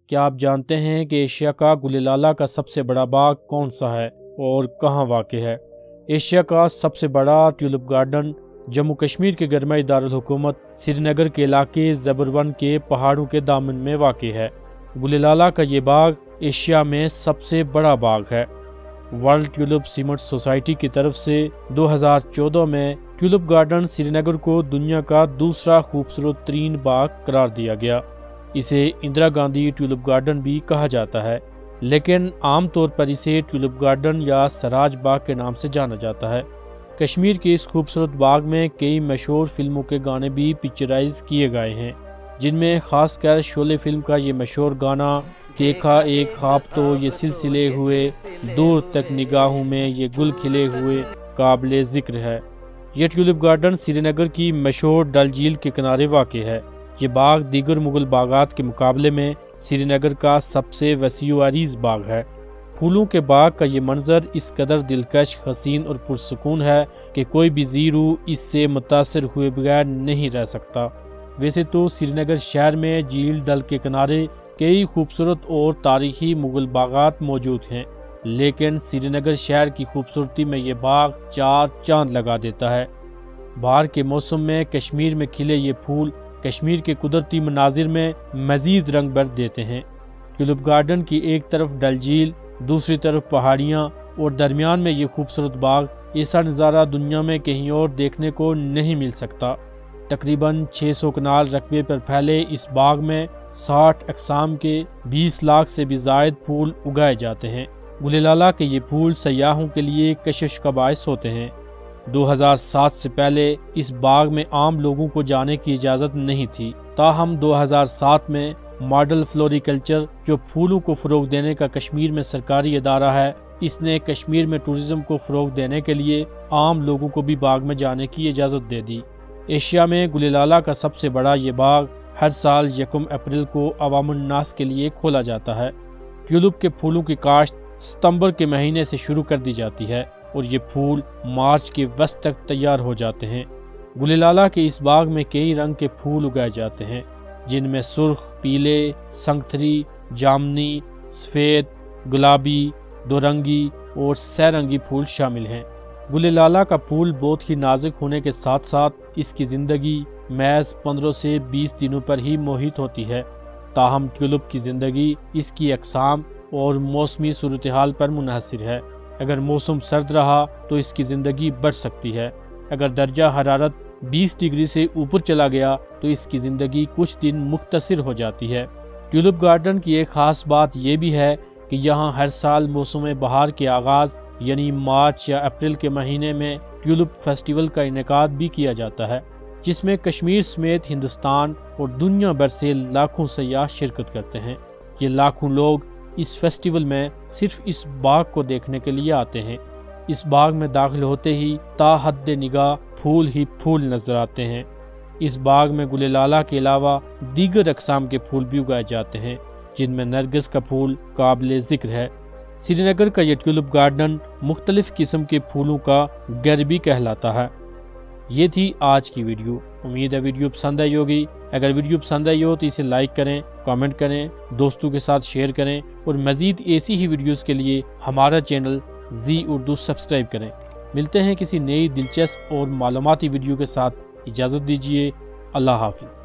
کیا آپ جانتے ہیں کہ ایشیا کا گلِ لالہ کا سب سے بڑا باغ کون سا ہے اور کہاں واقع ہے؟ ایشیا کا سب سے بڑا ٹیولپ گارڈن جموں کشمیر کے گرمائی دارالحکومت سری نگر کے علاقے زبر-ون کے پہاڑوں کے دامن میں واقع ہے۔ گلِ لالہ کا یہ باغ ایشیا میں سب سے بڑا باغ ہے۔ ورلڈ ٹیولپ سیمنٹ سوسائٹی کی طرف سے 2014 میں ٹیولپ گارڈن سری نگر کو دنیا کا دوسرا خوبصورت ترین باغ قرار دیا گیا۔ اسے اندرا گاندھی ٹیولپ گارڈن بھی کہا جاتا ہے، لیکن عام طور پر اسے ٹیولپ گارڈن یا سراج باغ کے نام سے جانا جاتا ہے۔ کشمیر کے اس خوبصورت باغ میں کئی مشہور فلموں کے گانے بھی پکچرائز کیے گئے ہیں، جن میں خاص کر شعلے فلم کا یہ مشہور گانا دیکھا ایک خواب تو یہ سلسلے ہوئے، دور تک نگاہوں میں یہ گل کھلے ہوئے قابل ذکر ہے۔ یہ ٹیولپ گارڈن سری نگر کی مشہور ڈل جھیل کے کنارے واقع ہے۔ یہ باغ دیگر مغل باغات کے مقابلے میں سری نگر کا سب سے وسیع و عریض باغ ہے۔ پھولوں کے باغ کا یہ منظر اس قدر دلکش، حسین اور پرسکون ہے کہ کوئی بھی زی روح اس سے متاثر ہوئے بغیر نہیں رہ سکتا۔ ویسے تو سری نگر شہر میں جھیل ڈل کے کنارے کئی خوبصورت اور تاریخی مغل باغات موجود ہیں، لیکن سری نگر شہر کی خوبصورتی میں یہ باغ چار چاند لگا دیتا ہے۔ بہار کے موسم میں کشمیر میں کھلے یہ پھول کشمیر کے قدرتی مناظر میں مزید رنگ بھر دیتے ہیں۔ ٹیولپ گارڈن کی ایک طرف ڈل جھیل، دوسری طرف پہاڑیاں اور درمیان میں یہ خوبصورت باغ، ایسا نظارہ دنیا میں کہیں اور دیکھنے کو نہیں مل سکتا۔ تقریباً 600 کنال رقبے پر پھیلے اس باغ میں 60 اقسام کے 20 لاکھ سے بھی زائد پھول اگائے جاتے ہیں۔ گلِ لالہ کے یہ پھول سیاحوں کے لیے کشش کا باعث ہوتے ہیں۔ 2007 سے پہلے اس باغ میں عام لوگوں کو جانے کی اجازت نہیں تھی، تاہم 2007 میں ماڈل فلوریکلچر، جو پھولوں کو فروغ دینے کا کشمیر میں سرکاری ادارہ ہے، اس نے کشمیر میں ٹورزم کو فروغ دینے کے لیے عام لوگوں کو بھی باغ میں جانے کی اجازت دے دی۔ ایشیا میں گلِ لالہ کا سب سے بڑا یہ باغ ہر سال 1 اپریل کو عوام الناس کے لیے کھولا جاتا ہے۔ ٹیولپ کے پھولوں کی کاشت ستمبر کے مہینے سے شروع کر دی جاتی ہے اور یہ پھول مارچ کے وسط تک تیار ہو جاتے ہیں۔ گلِ لالہ کے اس باغ میں کئی رنگ کے پھول اگائے جاتے ہیں، جن میں سرخ، پیلے، سنگتری، جامنی، سفید، گلابی، دو رنگی اور سہ رنگی پھول شامل ہیں۔ گلِ لالہ کا پھول بہت ہی نازک ہونے کے ساتھ ساتھ اس کی زندگی محض 15 سے 20 دنوں پر ہی محیط ہوتی ہے، تاہم ٹیولپ کی زندگی اس کی اقسام اور موسمی صورتحال پر منحصر ہے۔ اگر موسم سرد رہا تو اس کی زندگی بڑھ سکتی ہے، اگر درجہ حرارت 20 ڈگری سے اوپر چلا گیا تو اس کی زندگی کچھ دن مختصر ہو جاتی ہے۔ ٹیولپ گارڈن کی ایک خاص بات یہ بھی ہے کہ یہاں ہر سال موسم بہار کے آغاز یعنی مارچ یا اپریل کے مہینے میں ٹیولپ فیسٹیول کا انعقاد بھی کیا جاتا ہے، جس میں کشمیر سمیت ہندوستان اور دنیا بھر سے لاکھوں سیاح شرکت کرتے ہیں۔ یہ لاکھوں لوگ اس فیسٹیول میں صرف اس باغ کو دیکھنے کے لیے آتے ہیں۔ اس باغ میں داخل ہوتے ہی تا حد نگاہ پھول ہی پھول نظر آتے ہیں۔ اس باغ میں گلِ لالہ کے علاوہ دیگر اقسام کے پھول بھی اگائے جاتے ہیں، جن میں نرگس کا پھول قابل ذکر ہے۔ سری نگر کا یہ ٹیولپ گارڈن مختلف قسم کے پھولوں کا گھر بھی کہلاتا ہے۔ یہ تھی آج کی ویڈیو۔ امید ہے ویڈیو پسند آئی ہوگی۔ اگر ویڈیو پسند آئی ہو تو اسے لائک کریں، کامنٹ کریں، دوستوں کے ساتھ شیئر کریں اور مزید ایسی ہی ویڈیوز کے لیے ہمارا چینل زی اردو سبسکرائب کریں۔ ملتے ہیں کسی نئی دلچسپ اور معلوماتی ویڈیو کے ساتھ۔ اجازت دیجیے۔ اللہ حافظ۔